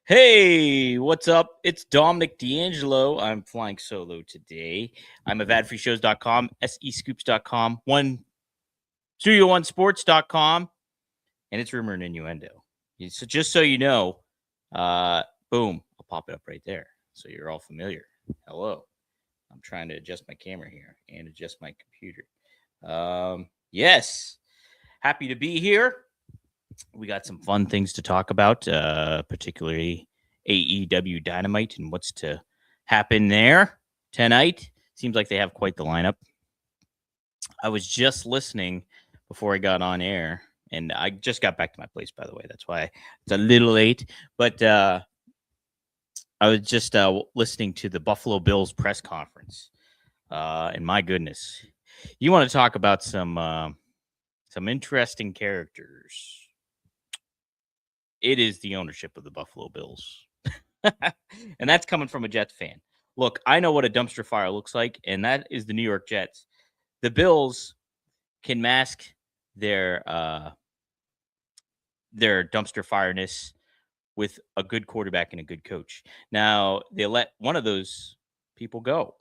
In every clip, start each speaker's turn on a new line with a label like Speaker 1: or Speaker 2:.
Speaker 1: Hey, what's up? It's Dominic D'Angelo. I'm flying solo today. I'm at vadfreeshows.com, SEScoops.com, Studio1Sports.com, and it's Rumor and Innuendo. So just so you know, boom, I'll pop it up right there. So you're all familiar. Hello. I'm trying to adjust my camera here and adjust my computer. Yes, happy to be here. We got some fun things to talk about, particularly AEW Dynamite and what's to happen there tonight. Seems like they have quite the lineup. I was just listening before I got on air, and I just got back to my place, by the way. That's why it's a little late. But I was just listening to the Buffalo Bills press conference. And my goodness, you want to talk about some interesting characters. It is the ownership of the Buffalo Bills. And that's coming from a Jets fan. Look, I know what a dumpster fire looks like, and that is the New York Jets. The Bills can mask their dumpster fireness with a good quarterback and a good coach. Now, they let one of those people go.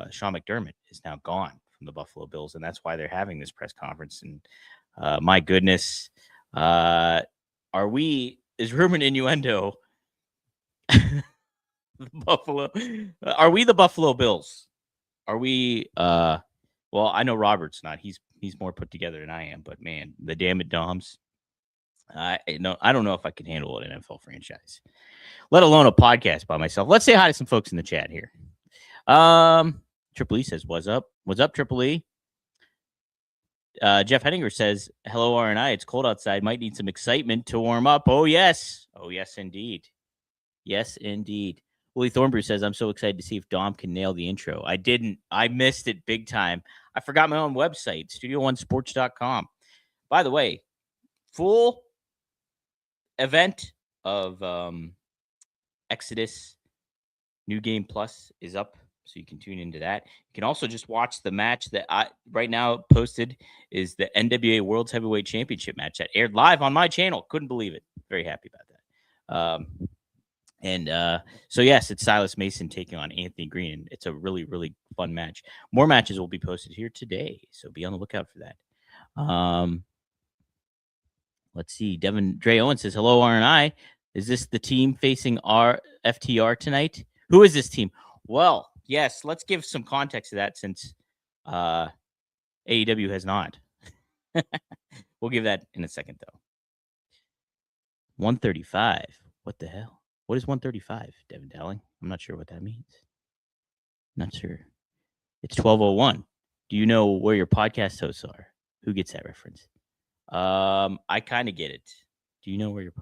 Speaker 1: Sean McDermott is now gone from the Buffalo Bills, and that's why they're having this press conference. And my goodness, is Rumor and Innuendo Buffalo? Are we the Buffalo Bills? Are we? Well, I know Robert's not. He's more put together than I am. But man, the damn it Doms. I don't know if I can handle an NFL franchise, let alone a podcast by myself. Let's say hi to some folks in the chat here. Triple E says, "What's up? What's up, Triple E?" Jeff Henninger says, "Hello, RNI. It's cold outside. Might need some excitement to warm up." Oh yes, indeed. Yes, indeed. Willie Thornbrew says, "I'm so excited to see if Dom can nail the intro." I didn't. I missed it big time. I forgot my own website, Studio1Sports.com. By the way, full event of Exodus New Game Plus is up, so you can tune into that. You can also just watch the match that I right now posted is the NWA World Heavyweight Championship match that aired live on my channel. Couldn't believe it. Very happy about that. So yes, it's Silas Mason taking on Anthony Green. It's a really, really fun match. More matches will be posted here today, so be on the lookout for that. Let's see. Devin Dre Owen says, "Hello, R&I. Is this the team facing our FTR tonight? Who is this team?" Well, yes, let's give some context to that since AEW has not. We'll give that in a second, though. 135. What the hell? What is 135, Devin Dowling? I'm not sure what that means. Not sure. It's 12:01. Do you know where your podcast hosts are? Who gets that reference? I kind of get it. Do you know where your...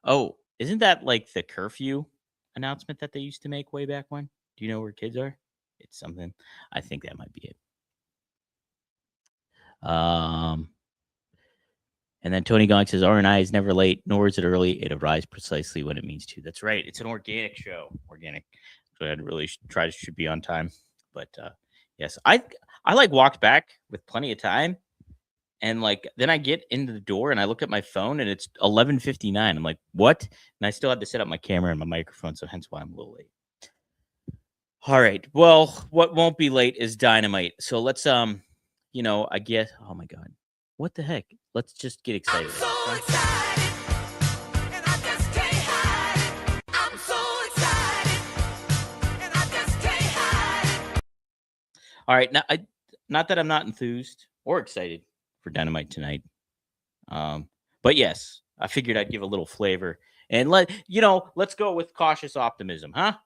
Speaker 1: Oh, isn't that like the curfew announcement that they used to make way back when? Do you know where kids are? It's something. I think that might be it. And then Tony Gong says, "R&I is never late, nor is it early. It arrives precisely when it means to." That's right. It's an organic show. Organic. So I'd really try to be on time. But yes, I like walked back with plenty of time. And like then I get into the door and I look at my phone and it's 11:59. I'm like, what? And I still had to set up my camera and my microphone, so hence why I'm a little late. All right. Well, what won't be late is Dynamite. So let's I guess. Oh my God, what the heck? Let's just get excited. I'm so excited. And I just can't hide it. I'm so excited. And I just can't hide it. All right. Now, not that I'm not enthused or excited for Dynamite tonight. But yes, I figured I'd give a little flavor and let's go with cautious optimism, huh?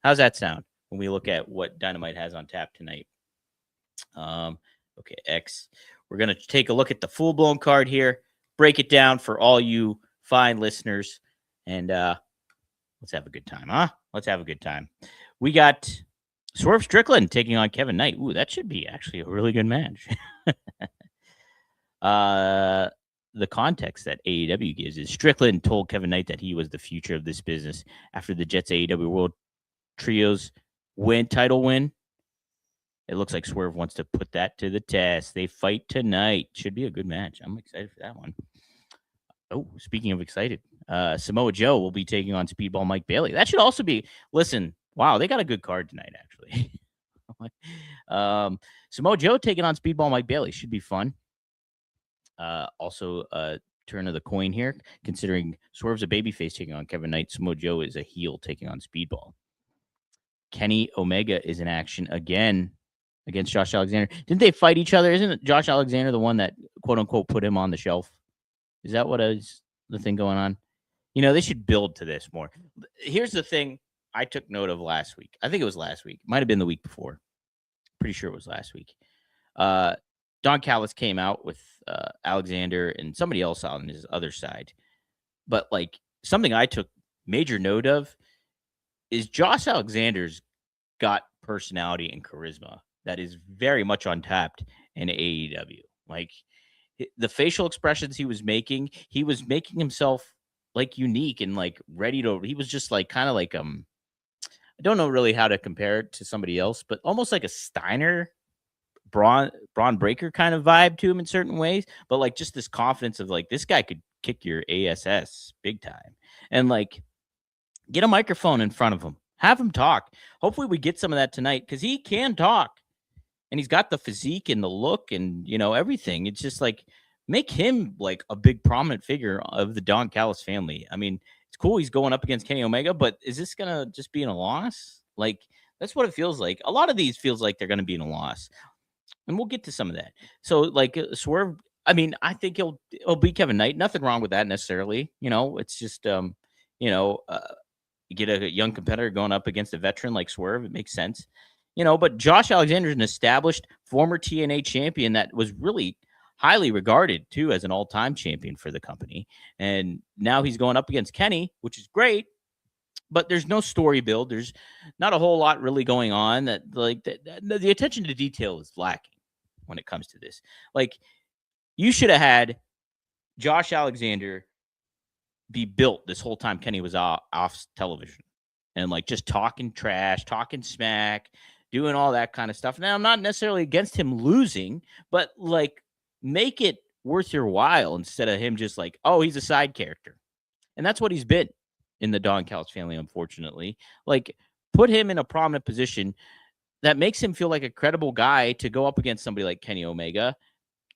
Speaker 1: How's that sound when we look at what Dynamite has on tap tonight? Okay, X. We're going to take a look at the full-blown card here, break it down for all you fine listeners, and let's have a good time, huh? Let's have a good time. We got Swerve Strickland taking on Kevin Knight. Ooh, that should be actually a really good match. The context that AEW gives is Strickland told Kevin Knight that he was the future of this business after the Jets AEW World Trios title win. It looks like Swerve wants to put that to the test. They fight tonight. Should be a good match. I'm excited for that one. Oh, speaking of excited, Samoa Joe will be taking on Speedball Mike Bailey. That should also be. Listen, wow, they got a good card tonight, actually. Samoa Joe taking on Speedball Mike Bailey should be fun. Also, turn of the coin here, considering Swerve's a babyface taking on Kevin Knight. Samoa Joe is a heel taking on Speedball. Kenny Omega is in action again against Josh Alexander. Didn't they fight each other? Isn't Josh Alexander the one that quote unquote put him on the shelf? Is that what is the thing going on? They should build to this more. Here's the thing I took note of last week. I think it was last week. Might have been the week before. Pretty sure it was last week. Don Callis came out with Alexander and somebody else on his other side. But like something I took major note of is Josh Alexander's got personality and charisma that is very much untapped in AEW. Like the facial expressions he was making himself like unique and like ready to. He was just like kind of like I don't know really how to compare it to somebody else, but almost like a Steiner, Braun Breaker kind of vibe to him in certain ways. But like just this confidence of like this guy could kick your ass big time, and like get a microphone in front of him, have him talk. Hopefully we get some of that tonight because he can talk, and he's got the physique and the look and everything. It's just like make him like a big prominent figure of the Don Callis family. I mean, it's cool he's going up against Kenny Omega, but is this gonna just be in a loss? Like that's what it feels like. A lot of these feels like they're gonna be in a loss, and we'll get to some of that. So like Swerve, I mean, I think he'll beat Kevin Knight. Nothing wrong with that necessarily. It's just you get a young competitor going up against a veteran like Swerve. It makes sense. But Josh Alexander is an established former TNA champion that was really highly regarded too as an all-time champion for the company. And now he's going up against Kenny, which is great, but there's no story build. There's not a whole lot really going on that the attention to detail is lacking when it comes to this. Like you should have had Josh Alexander be built this whole time Kenny was off television and like just talking trash, talking smack, doing all that kind of stuff. Now, I'm not necessarily against him losing, but like make it worth your while instead of him just like, oh, he's a side character. And that's what he's been in the Don Callis family, unfortunately. Like put him in a prominent position that makes him feel like a credible guy to go up against somebody like Kenny Omega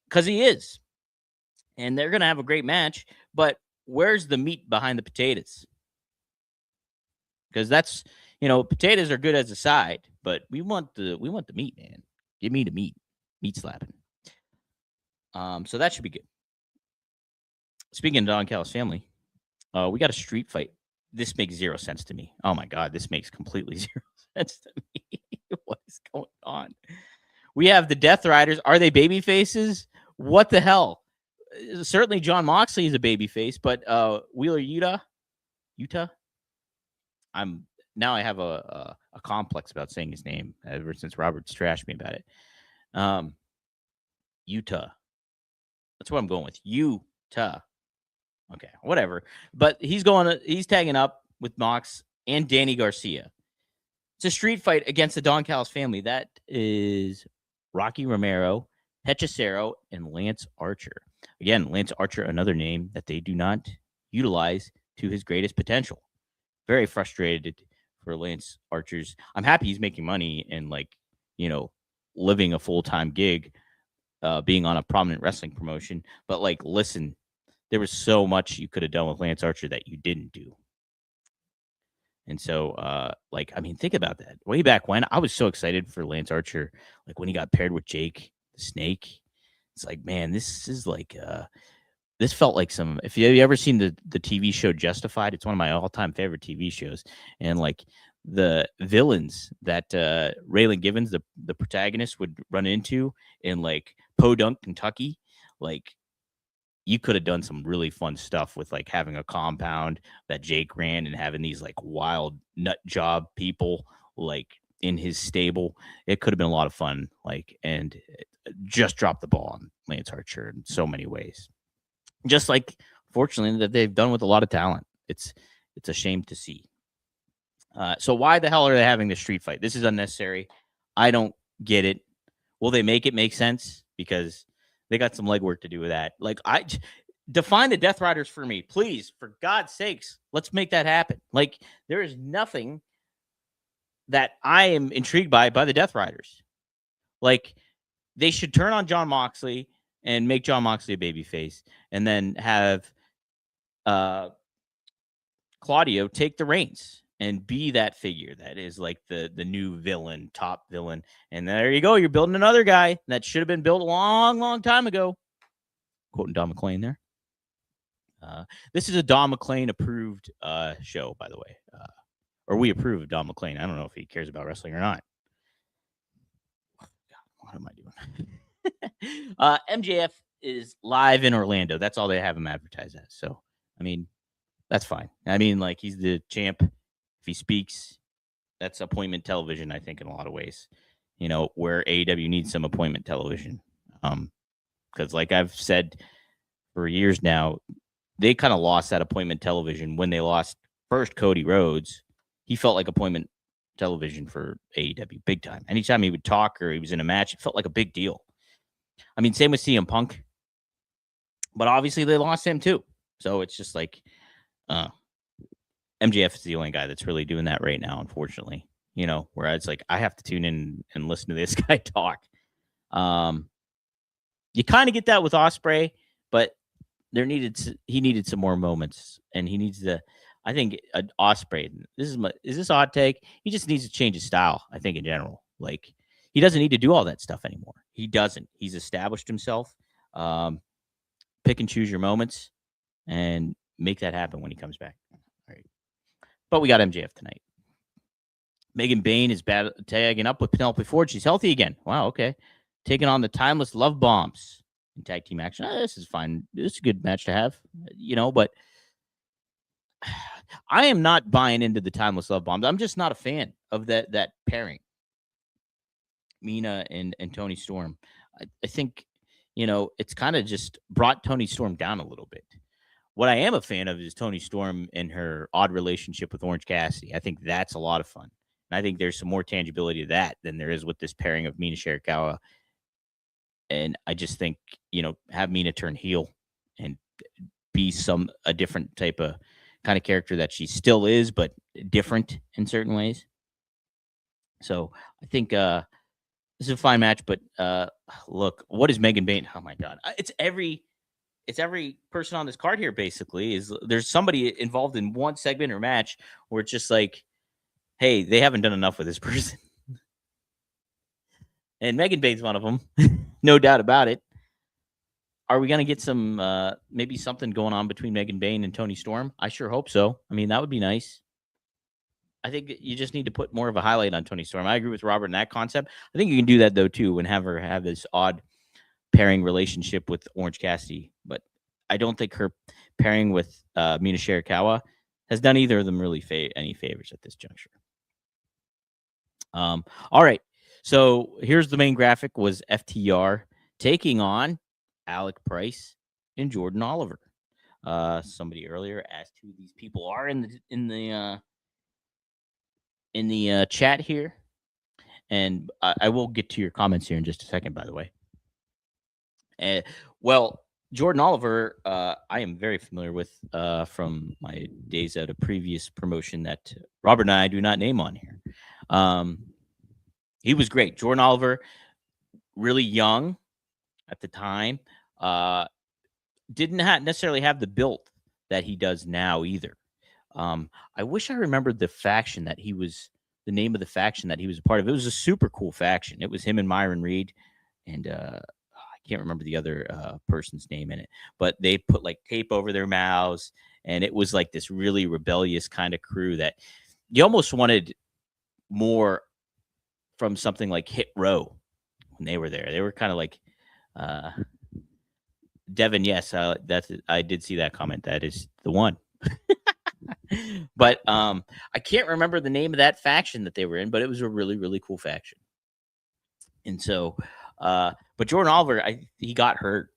Speaker 1: because he is. And they're going to have a great match, but where's the meat behind the potatoes? Because that's potatoes are good as a side, but we want the meat, man. Give me the meat slapping. So that should be good. Speaking of Don Callis family, we got a street fight. This makes zero sense to me. Oh my god, this makes completely zero sense to me. What is going on? We have the Death Riders. Are they baby faces? What the hell? Certainly John Moxley is a baby face, but Wheeler Yuta. I have a complex about saying his name ever since Robert's trashed me about it. Utah. That's what I'm going with. Utah. Okay, whatever. But he's tagging up with Mox and Danny Garcia. It's a street fight against the Don Callis family. That is Rocky Romero, Hechicero, and Lance Archer. Again, Lance Archer, another name that they do not utilize to his greatest potential. Very frustrated for Lance Archer's. I'm happy he's making money and living a full-time gig, being on a prominent wrestling promotion. But listen, there was so much you could have done with Lance Archer that you didn't do. And so, think about that. Way back when, I was so excited for Lance Archer, when he got paired with Jake the Snake. It's like, man, this is this felt like some. If you ever seen the TV show Justified, it's one of my all-time favorite TV shows. And the villains that Raylan Givens, the protagonist, would run into in Podunk, Kentucky, you could have done some really fun stuff with having a compound that Jake ran and having these wild nut job people in his stable. It could have been a lot of fun. And just dropped the ball on Lance Archer in so many ways. Just fortunately, that they've done with a lot of talent. It's a shame to see. So why the hell are they having this street fight? This is unnecessary. I don't get it. Will they make it make sense? Because they got some legwork to do with that. define the Death Riders for me, please. For God's sakes, let's make that happen. Like, there is nothing that I am intrigued by the Death Riders. Like, they should turn on Jon Moxley and make Jon Moxley a babyface, and then have Claudio take the reins and be that figure that is like the new villain, top villain. And there you go. You're building another guy that should have been built a long, long time ago. Quoting Don McClain there. This is a Don McClain approved show, by the way. Or we approve of Don McClain. I don't know if he cares about wrestling or not. God, what am I doing? MJF is live in Orlando. That's all they have him advertised as. So, I mean, that's fine. I mean, like, he's the champ. If he speaks, that's appointment television, I think, in a lot of ways. You know, where AEW needs some appointment television. Because, like I've said for years now, they kind of lost that appointment television when they lost first Cody Rhodes. He felt like appointment television for AEW big time. Anytime he would talk or he was in a match, it felt like a big deal. I mean, same with CM Punk. But obviously they lost him too. So it's just like MJF is the only guy that's really doing that right now, unfortunately. You know, where it's like, I have to tune in and listen to this guy talk. You kind of get that with Ospreay, but he needed some more moments, and he needs to. I think Ospreay. Is this a hot take? He just needs to change his style. I think in general, like, he doesn't need to do all that stuff anymore. He doesn't. He's established himself. Pick and choose your moments, and make that happen when he comes back. All right. But we got MJF tonight. Megan Bayne is tagging up with Penelope Ford. She's healthy again. Wow. Okay. Taking on the Timeless Love Bombs in tag team action. This is fine. This is a good match to have, you know, but I am not buying into the Timeless Love Bombs. I'm just not a fan of that pairing. Mina and Toni Storm. I think, you know, it's kind of just brought Toni Storm down a little bit. What I am a fan of is Toni Storm and her odd relationship with Orange Cassidy. I think that's a lot of fun. And I think there's some more tangibility to that than there is with this pairing of Mina Shirakawa. And I just think, you know, have Mina turn heel and be a different type of kind of character that she still is, but different in certain ways. So I think this is a fine match, but look, what is Megan Bayne? Oh my God. It's every person on this card here, basically. There's somebody involved in one segment or match where it's just like, hey, they haven't done enough with this person. And Megan Bayne's one of them. No doubt about it. Are we going to get some, maybe something going on between Megan Bayne and Toni Storm? I sure hope so. I mean, that would be nice. I think you just need to put more of a highlight on Toni Storm. I agree with Robert in that concept. I think you can do that, though, too, and have her have this odd pairing relationship with Orange Cassidy. But I don't think her pairing with Mina Shirakawa has done either of them really any favors at this juncture. All right. So here's the main graphic was FTR taking on Alec Price and Jordan Oliver. Somebody earlier asked who these people are in the chat here, and I will get to your comments here in just a second. By the way, well, Jordan Oliver, I am very familiar with from my days at a previous promotion that Robert and I do not name on here. He was great. Jordan Oliver, really young at the time, didn't necessarily have the build that he does now either. I wish I remembered the faction that he was, the name of the faction that he was a part of. It was a super cool faction. It was him and Myron Reed, and I can't remember the other person's name in it, but they put like tape over their mouths, and it was like this really rebellious kind of crew that you almost wanted more from something like Hit Row when they were there. They were kind of like Devin. Yes, I did see that comment. That is the one. But I can't remember the name of that faction that they were in, but it was a really, really cool faction. And so, but Jordan Oliver, he got hurt.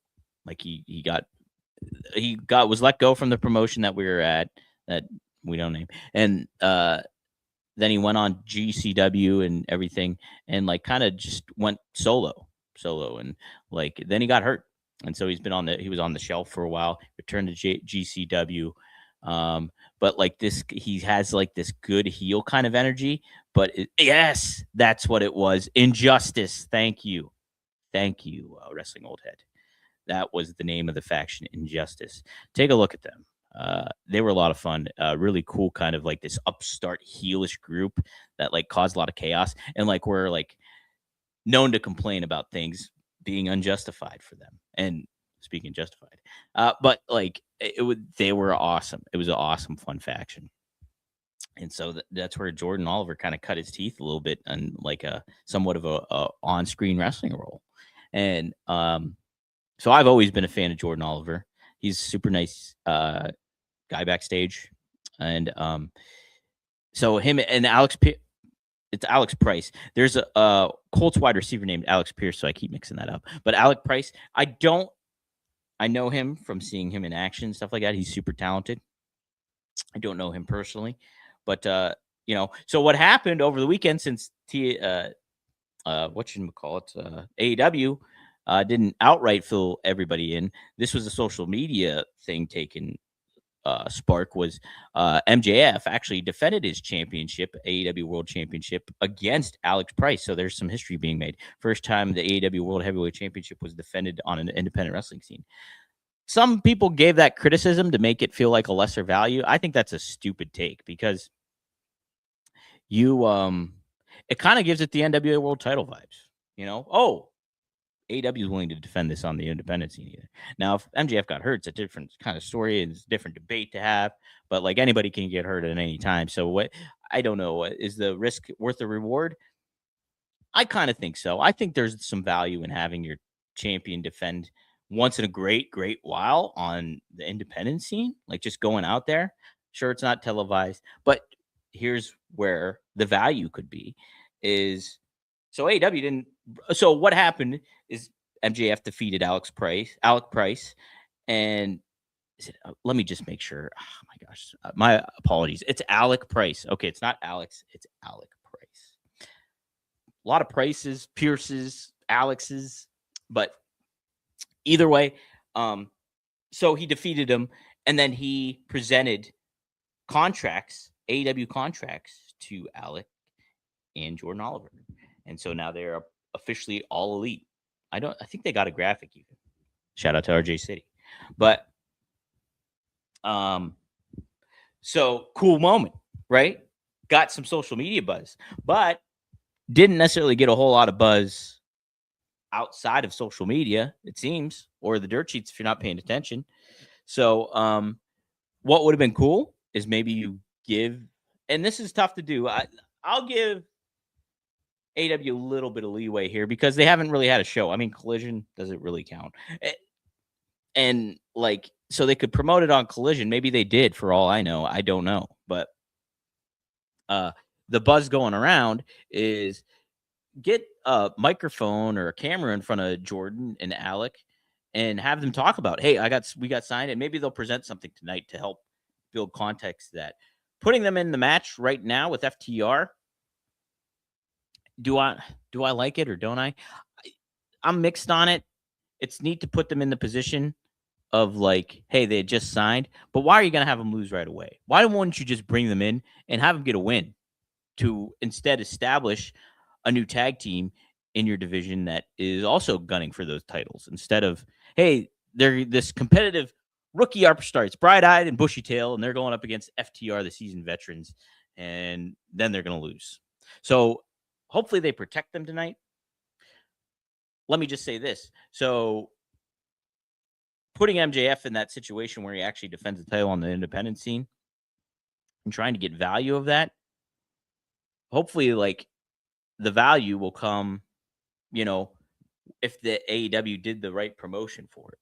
Speaker 1: Like he was let go from the promotion that we were at, that we don't name. And then he went on GCW and everything, and like kind of just went solo, and like then he got hurt. and so he was on the shelf for a while. Returned to GCW, but like this, he has like this good heel kind of energy. But yes, that's what it was. Injustice. Thank you, Wrestling Old Head. That was the name of the faction, Injustice. Take a look at them. They were a lot of fun. Really cool, kind of like this upstart heelish group that like caused a lot of chaos and like were like known to complain about things being unjustified for them. And speaking justified, but like they were awesome. It was an awesome, fun faction. And so that's where Jordan Oliver kind of cut his teeth a little bit on like a somewhat of a on-screen wrestling role. And so I've always been a fan of Jordan Oliver. He's a super nice guy backstage. And so him and it's Alex Price. There's a Colts wide receiver named Alex Pierce, so I keep mixing that up. But Alex Price, I know him from seeing him in action, stuff like that. He's super talented. I don't know him personally, but so what happened over the weekend since AEW didn't outright fill everybody in. This was a social media thing taken spark was MJF actually defended his championship, AEW World Championship, against Alex Price. So there's some history being made. First time the AEW World Heavyweight Championship was defended on an independent wrestling scene. Some people gave that criticism to make it feel like a lesser value. I think that's a stupid take because it kind of gives it the NWA World Title vibes. AEW is willing to defend this on the independent scene either. Now, if MJF got hurt, it's a different kind of story and it's a different debate to have. But like anybody can get hurt at any time. So I don't know. Is the risk worth the reward? I kind of think so. I think there's some value in having your champion defend once in a great while on the independent scene, like just going out there. Sure, it's not televised, but here's where the value could be is so AEW didn't. So what happened is MJF defeated Alec Price, and let me just make sure. Oh my gosh, my apologies. It's Alec Price. Okay, it's not Alex. It's Alec Price. A lot of Prices, Pierces, Alexes, but either way, so he defeated him, and then he presented AEW contracts to Alec and Jordan Oliver. And so now they're officially all elite. I think they got a graphic even. Shout out to RJ City. But so cool moment, right? Got some social media buzz, but didn't necessarily get a whole lot of buzz outside of social media, it seems, or the dirt sheets if you're not paying attention. So what would have been cool is maybe you give, and this is tough to do. I'll give AEW a little bit of leeway here because they haven't really had a show. I mean, Collision doesn't really count. And like, so they could promote it on Collision. Maybe they did for all I know. I don't know. But the buzz going around is get a microphone or a camera in front of Jordan and Alec and have them talk about, hey, we got signed, and maybe they'll present something tonight to help build context to that. Putting them in the match right now with FTR, do I like it or don't I? I'm mixed on it. It's neat to put them in the position of like, hey, they just signed, but why are you going to have them lose right away? Why wouldn't you just bring them in and have them get a win to instead establish a new tag team in your division that is also gunning for those titles instead of, hey, they're this competitive rookie upstarts, bright-eyed and bushy-tailed, and they're going up against FTR, the seasoned veterans, and then they're going to lose. So hopefully they protect them tonight. Let me just say this. So putting MJF in that situation where he actually defends the title on the independent scene and trying to get value of that, hopefully, like, the value will come, if the AEW did the right promotion for it.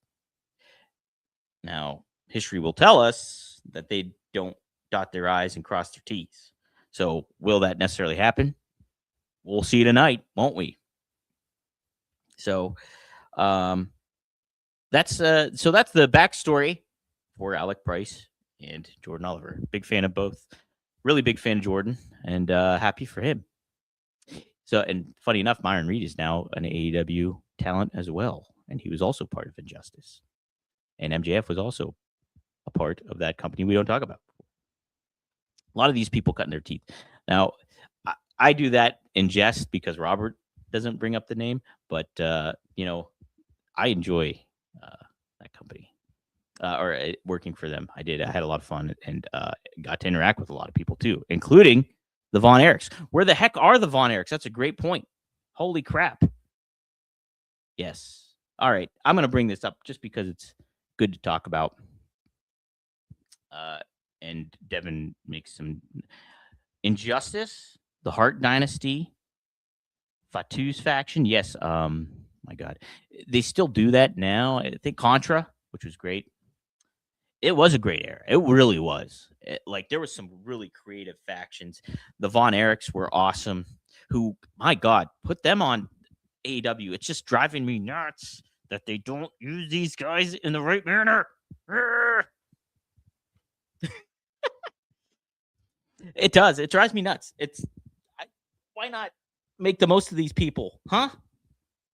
Speaker 1: Now, history will tell us that they don't dot their I's and cross their T's. So will that necessarily happen? We'll see tonight, won't we? So that's the backstory for Alec Price and Jordan Oliver. Big fan of both. Really big fan of Jordan, and happy for him. So, and funny enough, Myron Reed is now an AEW talent as well. and he was also part of Injustice. And MJF was also a part of that company we don't talk about. A lot of these people cutting their teeth. Now, I do that in jest because Robert doesn't bring up the name, but I enjoy that company or working for them. I did. I had a lot of fun and got to interact with a lot of people too, including the Von Erichs. Where the heck are the Von Erichs? That's a great point. Holy crap. Yes. All right. I'm going to bring this up just because it's good to talk about. And Devin makes some Injustice, the Hart Dynasty, Fatu's faction. Yes. My God. They still do that now. I think Contra, which was great. It was a great era. It really was. There was some really creative factions. The Von Erichs were awesome. Who, my God, put them on AEW. It's just driving me nuts that they don't use these guys in the right manner. It does. It drives me nuts. Why not make the most of these people, huh?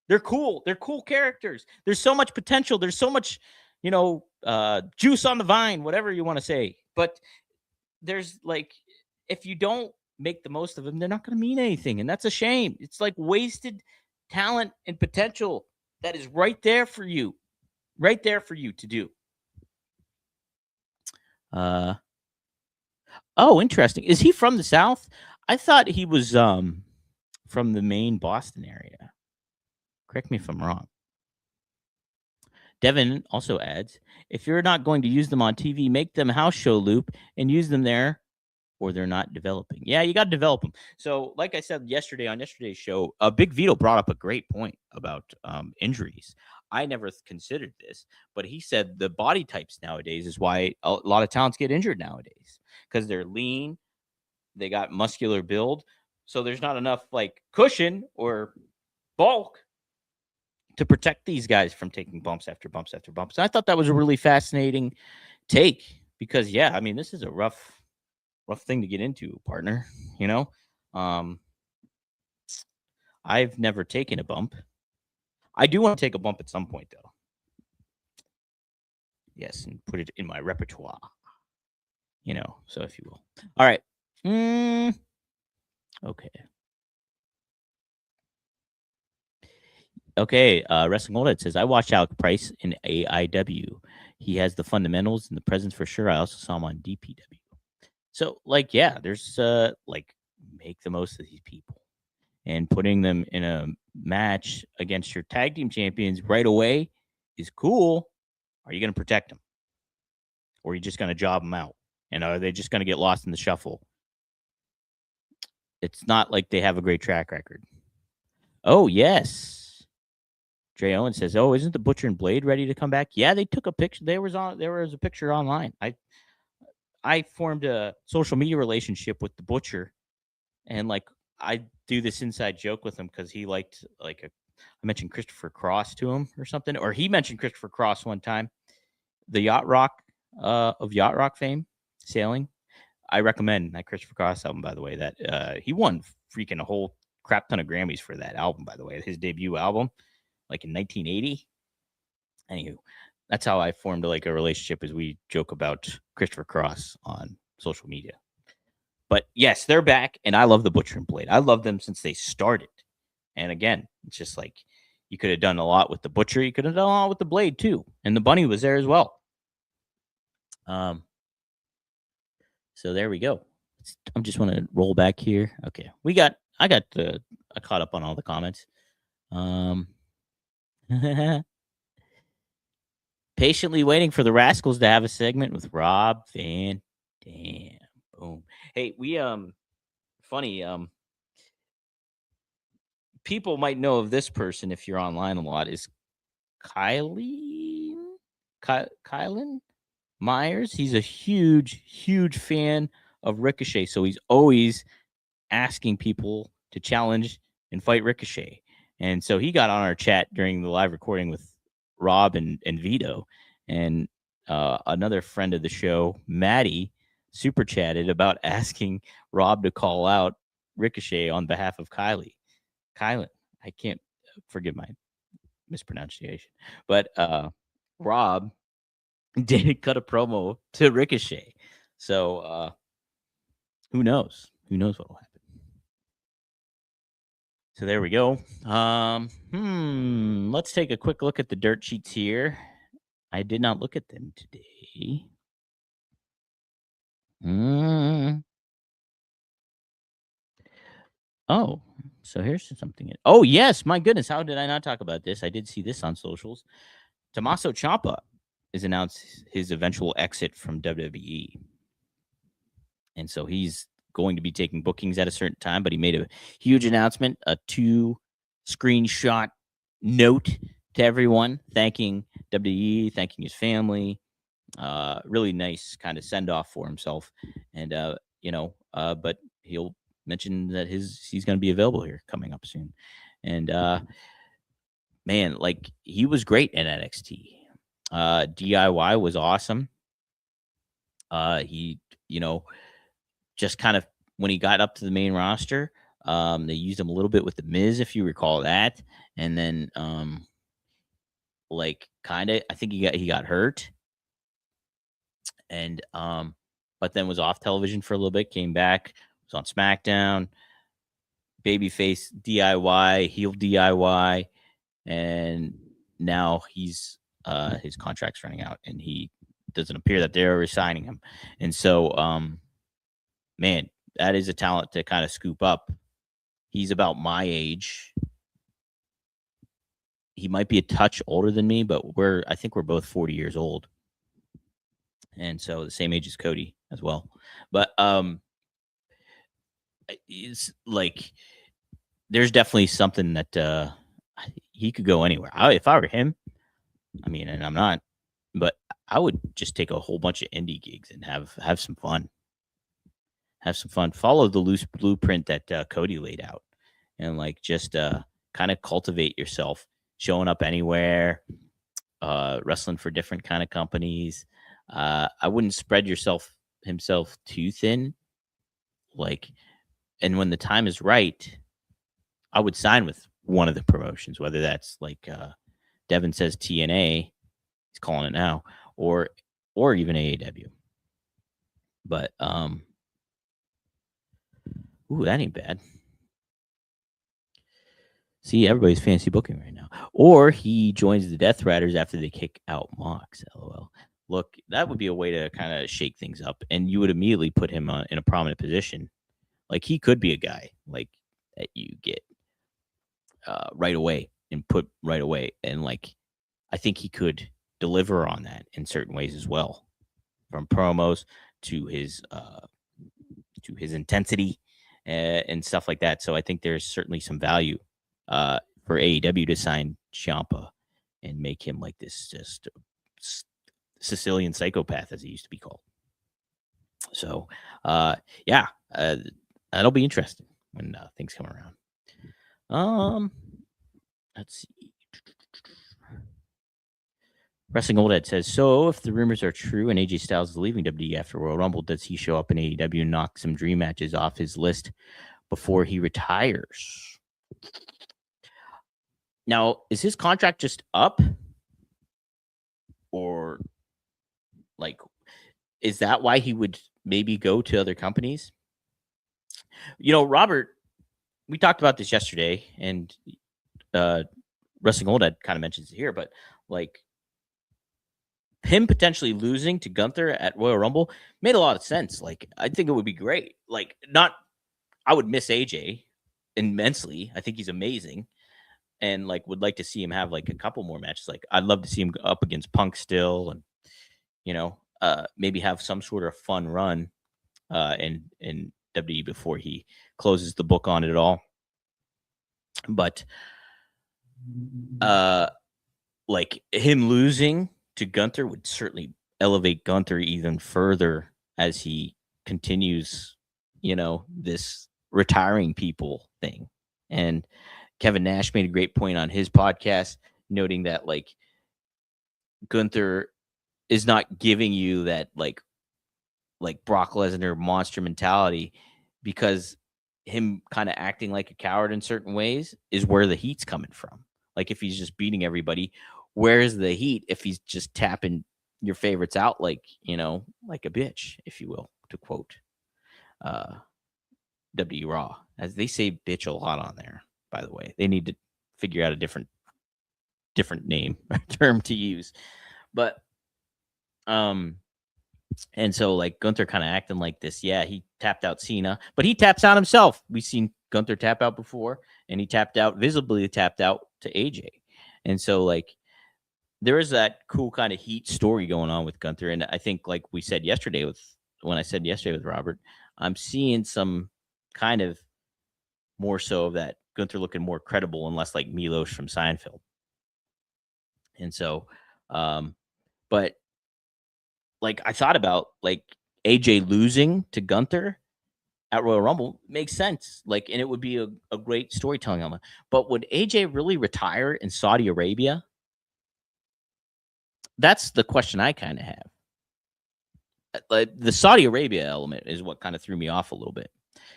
Speaker 1: They're cool. They're cool characters. There's so much potential. There's so much, juice on the vine, whatever you want to say. But there's if you don't make the most of them, they're not going to mean anything. And that's a shame. It's like wasted talent and potential that is right there for you to do. Oh, interesting. Is he from the South? I thought he was from the Maine, Boston area. Correct me if I'm wrong. Devin also adds, if you're not going to use them on TV, make them house show loop and use them there, or they're not developing. Yeah, you got to develop them. So, like I said yesterday on yesterday's show, Big Vito brought up a great point about injuries. I never considered this, but he said the body types nowadays is why a lot of talents get injured nowadays, because they're lean, they got muscular build, so there's not enough cushion or bulk to protect these guys from taking bumps after bumps after bumps. And I thought that was a really fascinating take because, this is a rough thing to get into, partner. I've never taken a bump. I do want to take a bump at some point, though. Yes, and put it in my repertoire. So if you will. All right. Okay. Okay, Wrestling Old Head says, I watched Alec Price in AEW. He has the fundamentals and the presence for sure. I also saw him on DPW. So, there's, make the most of these people. And putting them in a match against your tag team champions right away is cool. Are you going to protect them? Or are you just going to job them out? And are they just going to get lost in the shuffle? It's not like they have a great track record. Oh, yes. Dre Owen says, "Oh, isn't the Butcher and Blade ready to come back?" Yeah, they took a picture. There was a picture online. I formed a social media relationship with the Butcher, and I do this inside joke with him because he liked I mentioned Christopher Cross to him or something, or he mentioned Christopher Cross one time. The Yacht Rock of Yacht Rock fame, sailing. I recommend that Christopher Cross album, by the way. That he won freaking a whole crap ton of Grammys for that album, by the way, his debut album. In 1980. Anywho, that's how I formed a relationship as we joke about Christopher Cross on social media. But yes, they're back, and I love the Butcher and Blade. I love them since they started. And again, it's just you could have done a lot with the Butcher. You could have done a lot with the Blade too. And the Bunny was there as well. So there we go. I'm just want to roll back here. Okay. I caught up on all the comments. Patiently waiting for the Rascals to have a segment with Rob Van Dam. Boom. Hey, we funny people might know of this person if you're online a lot is Kylan Myers. He's a huge fan of Ricochet, so he's always asking people to challenge and fight Ricochet. And so he got on our chat during the live recording with Rob and Vito, and another friend of the show, Maddie, super chatted about asking Rob to call out Ricochet on behalf of Kylan. I can't forgive my mispronunciation. But Rob did cut a promo to Ricochet. So who knows? Who knows what will happen? So there we go. Let's take a quick look at the dirt sheets here. I did not look at them today. Oh, so here's something. Oh, yes. My goodness. How did I not talk about this? I did see this on socials. Tommaso Ciampa has announced his eventual exit from WWE. And so he's going to be taking bookings at a certain time, but he made a huge announcement, a 2-screenshot note to everyone, thanking WWE, thanking his family. Really nice kind of send off for himself. And, but he'll mention that he's going to be available here coming up soon. And, man, like he was great in NXT. DIY was awesome. He, just kind of when he got up to the main roster, they used him a little bit with the Miz, if you recall that, and then I think he got hurt, and but then was off television for a little bit, came back, was on SmackDown, babyface DIY, heel DIY, and now he's his contract's running out, and he doesn't appear that they're resigning him, and so man, that is a talent to kind of scoop up. He's about my age. He might be a touch older than me, but I think we're both 40 years old. And so the same age as Cody as well. But it's like there's definitely something that he could go anywhere. If I were him, I mean, and I'm not, but I would just take a whole bunch of indie gigs and have some fun. Have some fun. Follow the loose blueprint that Cody laid out, and like just kind of cultivate yourself, showing up anywhere, wrestling for different kind of companies. I wouldn't spread himself too thin. Like, and when the time is right, I would sign with one of the promotions, whether that's like Devin says TNA, he's calling it now, or even AEW. But ooh, that ain't bad. See, everybody's fancy booking right now. Or he joins the Death Riders after they kick out Mox. LOL. Look, that would be a way to kind of shake things up, and you would immediately put him in a prominent position. Like he could be a guy like that you get right away and put right away, and like I think he could deliver on that in certain ways as well, from promos to his intensity and stuff like that. So I think there's certainly some value for AEW to sign Ciampa and make him like this just Sicilian psychopath, as he used to be called. So, yeah, that'll be interesting when things come around. Let's see. Wrestling Old Ed says, so if the rumors are true and AJ Styles is leaving WWE after Royal Rumble, does he show up in AEW and knock some dream matches off his list before he retires? Now, is his contract just up? Or like, is that why he would maybe go to other companies? Robert, we talked about this yesterday, and Wrestling Old Ed kind of mentions it here, but like him potentially losing to Gunther at Royal Rumble made a lot of sense. Like, I think it would be great. Like, I would miss AJ immensely. I think he's amazing. And like would like to see him have like a couple more matches. Like I'd love to see him go up against Punk still, and maybe have some sort of fun run in WWE before he closes the book on it all. But like him losing to Gunther would certainly elevate Gunther even further as he continues, this retiring people thing. And Kevin Nash made a great point on his podcast, noting that like Gunther is not giving you that like Brock Lesnar monster mentality, because him kind of acting like a coward in certain ways is where the heat's coming from. Like if he's just beating everybody, where's the heat if he's just tapping your favorites out like, like a bitch, if you will, to quote uh W Raw. As they say bitch a lot on there, by the way. They need to figure out a different name or term to use. But and so like Gunther kind of acting like this. Yeah, he tapped out Cena, but he taps out himself. We've seen Gunther tap out before, and he visibly tapped out to AJ. And so like there is that cool kind of heat story going on with Gunther. And I think like we said yesterday when I said yesterday with Robert, I'm seeing some kind of more so of that Gunther looking more credible and less like Milos from Seinfeld. And so, but like I thought about like AJ losing to Gunther at Royal Rumble makes sense. Like, and it would be a great storytelling element. But would AJ really retire in Saudi Arabia? That's the question I kind of have. Like the Saudi Arabia element is what kind of threw me off a little bit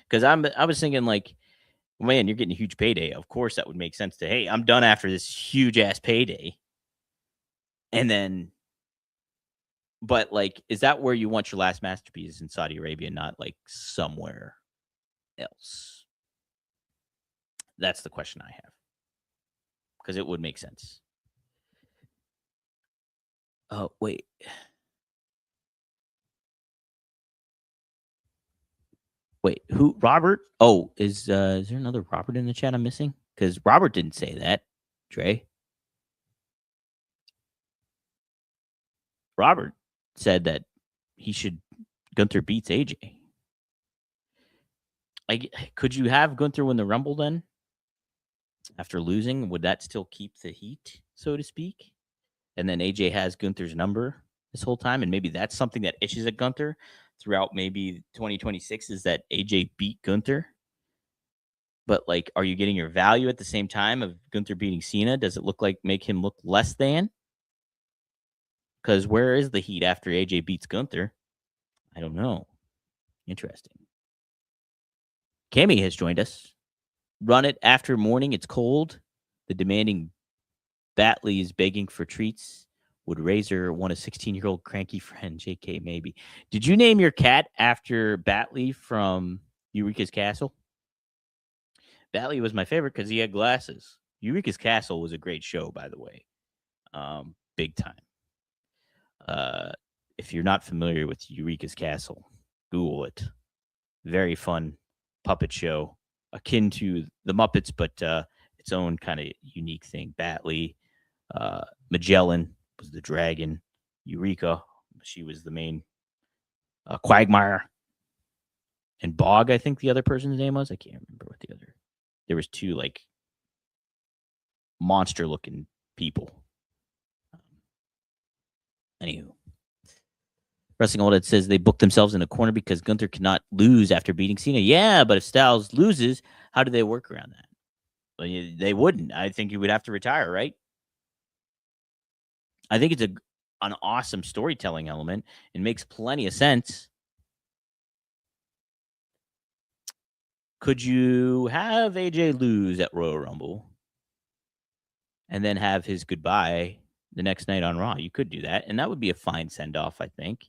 Speaker 1: because I was thinking like, man, you're getting a huge payday. Of course, that would make sense to hey, I'm done after this huge ass payday, and then. But like, is that where you want your last masterpiece in Saudi Arabia, not like somewhere else? That's the question I have because it would make sense. Oh wait. Wait, who? Robert? Oh, is there another Robert in the chat I'm missing? Because Robert didn't say that. Trey. Robert said that he should Gunther beats AJ. Like, could you have Gunther win the Rumble then? After losing, would that still keep the heat, so to speak? And then AJ has Gunther's number this whole time, and maybe that's something that itches at Gunther throughout maybe 2026 is that AJ beat Gunther. But like, are you getting your value at the same time of Gunther beating Cena? Does it make him look less than? Because where is the heat after AJ beats Gunther? I don't know. Interesting. Cammy has joined us. Run it after morning. It's cold. The demanding Batley is begging for treats. Would Razor want a 16-year-old cranky friend? JK, maybe. Did you name your cat after Batley from Eureka's Castle? Batley was my favorite because he had glasses. Eureka's Castle was a great show, by the way. Big time. If you're not familiar with Eureka's Castle, Google it. Very fun puppet show, akin to the Muppets, but its own kind of unique thing. Batley, Magellan was the dragon. Eureka, she was the main Quagmire. And Bog, I think the other person's name was. I can't remember what the other. There was two like monster-looking people. Anywho. Wrestling Audit says they booked themselves in a corner because Gunther cannot lose after beating Cena. Yeah, but if Styles loses, how do they work around that? Well, they wouldn't. I think he would have to retire, right? I think it's an awesome storytelling element. It makes plenty of sense. Could you have AJ lose at Royal Rumble and then have his goodbye the next night on Raw? You could do that, and that would be a fine send-off, I think.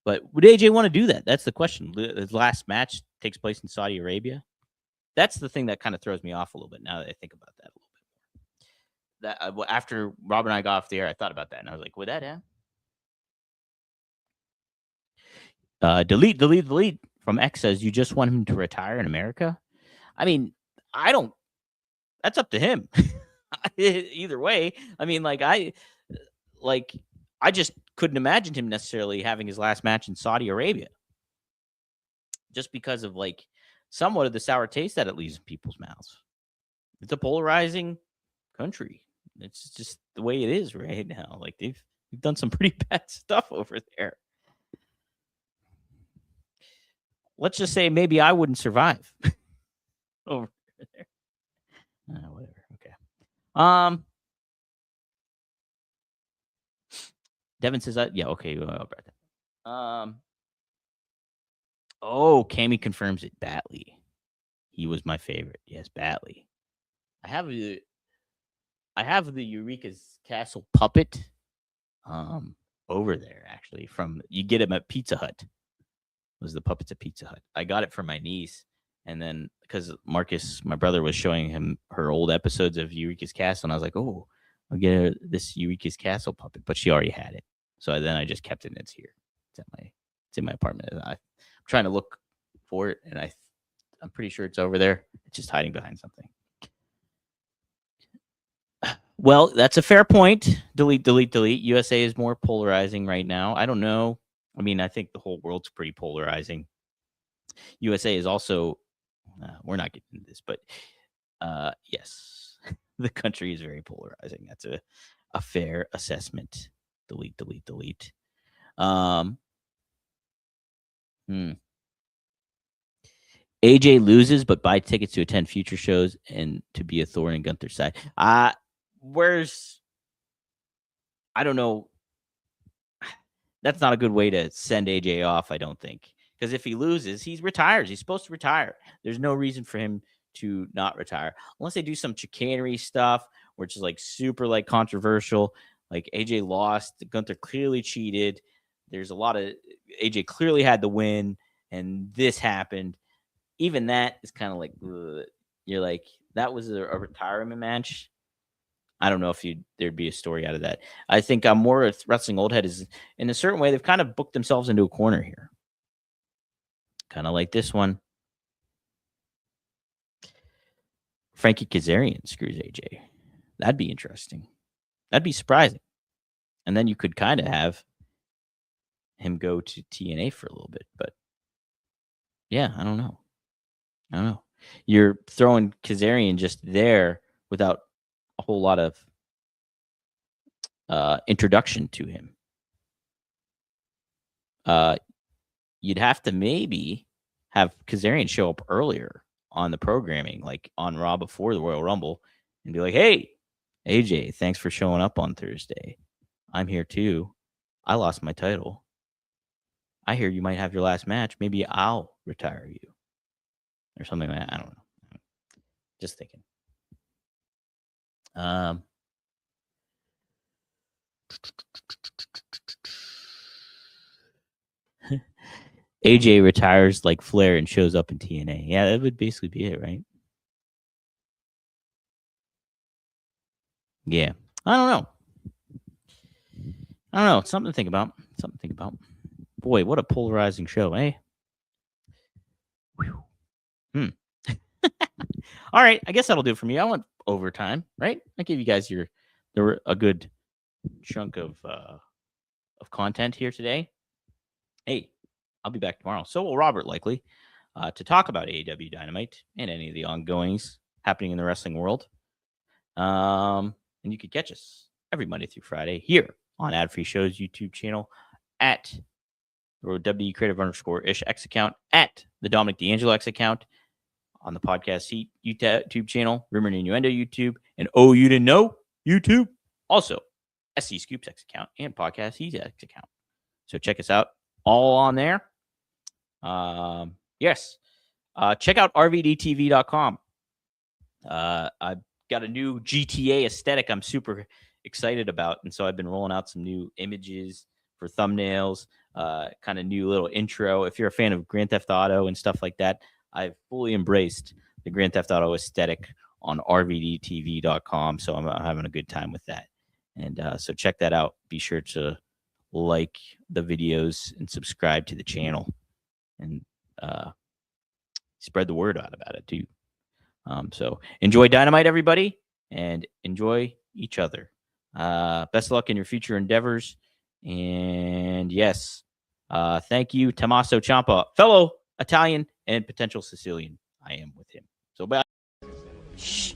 Speaker 1: But would AJ want to do that? That's the question. His last match takes place in Saudi Arabia. That's the thing that kind of throws me off a little bit now that I think about that a little bit more. That after Rob and I got off the air, I thought about that, and I was like, would that happen? Delete from X says, you just want him to retire in America? I mean, I don't. That's up to him. Either way. I mean, I just couldn't imagine him necessarily having his last match in Saudi Arabia. Just because of somewhat of the sour taste that it leaves in people's mouths. It's a polarizing country. It's just the way it is right now. Like they've done some pretty bad stuff over there. Let's just say maybe I wouldn't survive over there. Whatever. Okay. Devin says that. Yeah. Okay. Oh, Cammy confirms it. Batley. He was my favorite. Yes, Batley. I have I have the Eureka's Castle puppet over there, actually. From you get him at Pizza Hut. It was the puppets at Pizza Hut. I got it for my niece, and then because Marcus, my brother, was showing him her old episodes of Eureka's Castle, and I was like, oh, I'll get her this Eureka's Castle puppet, but she already had it. So then I just kept it, and it's here. It's in my apartment. I'm trying to look for it, and I'm pretty sure it's over there. It's just hiding behind something. Well, that's a fair point. Delete, delete, delete. USA is more polarizing right now. I don't know. I mean, I think the whole world's pretty polarizing. USA is also, we're not getting into this, but yes, the country is very polarizing. That's a fair assessment. Delete, delete, delete. AJ loses, but buy tickets to attend future shows and to be a thorn in Gunther's side. I don't know. That's not a good way to send AJ off, I don't think. Because if he loses, he retires. He's supposed to retire. There's no reason for him to not retire. Unless they do some chicanery stuff, which is like super like controversial. Like AJ lost. Gunther clearly cheated. There's a lot of AJ clearly had the win, and this happened. Even that is kind of like, ugh. You're like, that was a retirement match. I don't know if there'd be a story out of that. I think I'm more a wrestling old head is in a certain way. They've kind of booked themselves into a corner here. Kind of like this one. Frankie Kazarian screws AJ. That'd be interesting. That'd be surprising. And then you could kind of have him go to TNA for a little bit. But yeah, I don't know. You're throwing Kazarian just there without a whole lot of introduction to him. You'd have to maybe have Kazarian show up earlier on the programming, like on Raw before the Royal Rumble, and be like, hey, AJ, thanks for showing up on Thursday. I'm here too. I lost my title. I hear you might have your last match. Maybe I'll retire you. Or something like that. I don't know. Just thinking. AJ retires like Flair and shows up in TNA. Yeah, that would basically be it, right? Yeah. I don't know. Something to think about. Boy, what a polarizing show, eh? All right, I guess that'll do it for me. I went overtime, right? I gave you guys a good chunk of content here today. Hey, I'll be back tomorrow. So will Robert, likely, to talk about AEW Dynamite and any of the ongoings happening in the wrestling world. And you can catch us every Monday through Friday here on Ad Free Show's YouTube channel at the W Creative _ish X account, at the Dominic D'Angelo X account, on the podcast YouTube channel, Rumor and Innuendo YouTube, and Oh You Didn't Know YouTube. Also, SC Scoops X account and Podcast Heat X account. So check us out all on there. Yes. Check out rvdtv.com. I've got a new GTA aesthetic I'm super excited about. And so I've been rolling out some new images for thumbnails, kind of new little intro. If you're a fan of Grand Theft Auto and stuff like that, I've fully embraced the Grand Theft Auto aesthetic on rvdtv.com. So I'm having a good time with that. And so check that out. Be sure to like the videos and subscribe to the channel and spread the word out about it too. So enjoy Dynamite, everybody, and enjoy each other. Best of luck in your future endeavors. And yes, thank you, Tommaso Ciampa, fellow Italian and potential Sicilian. I am with him. So bye. Shh.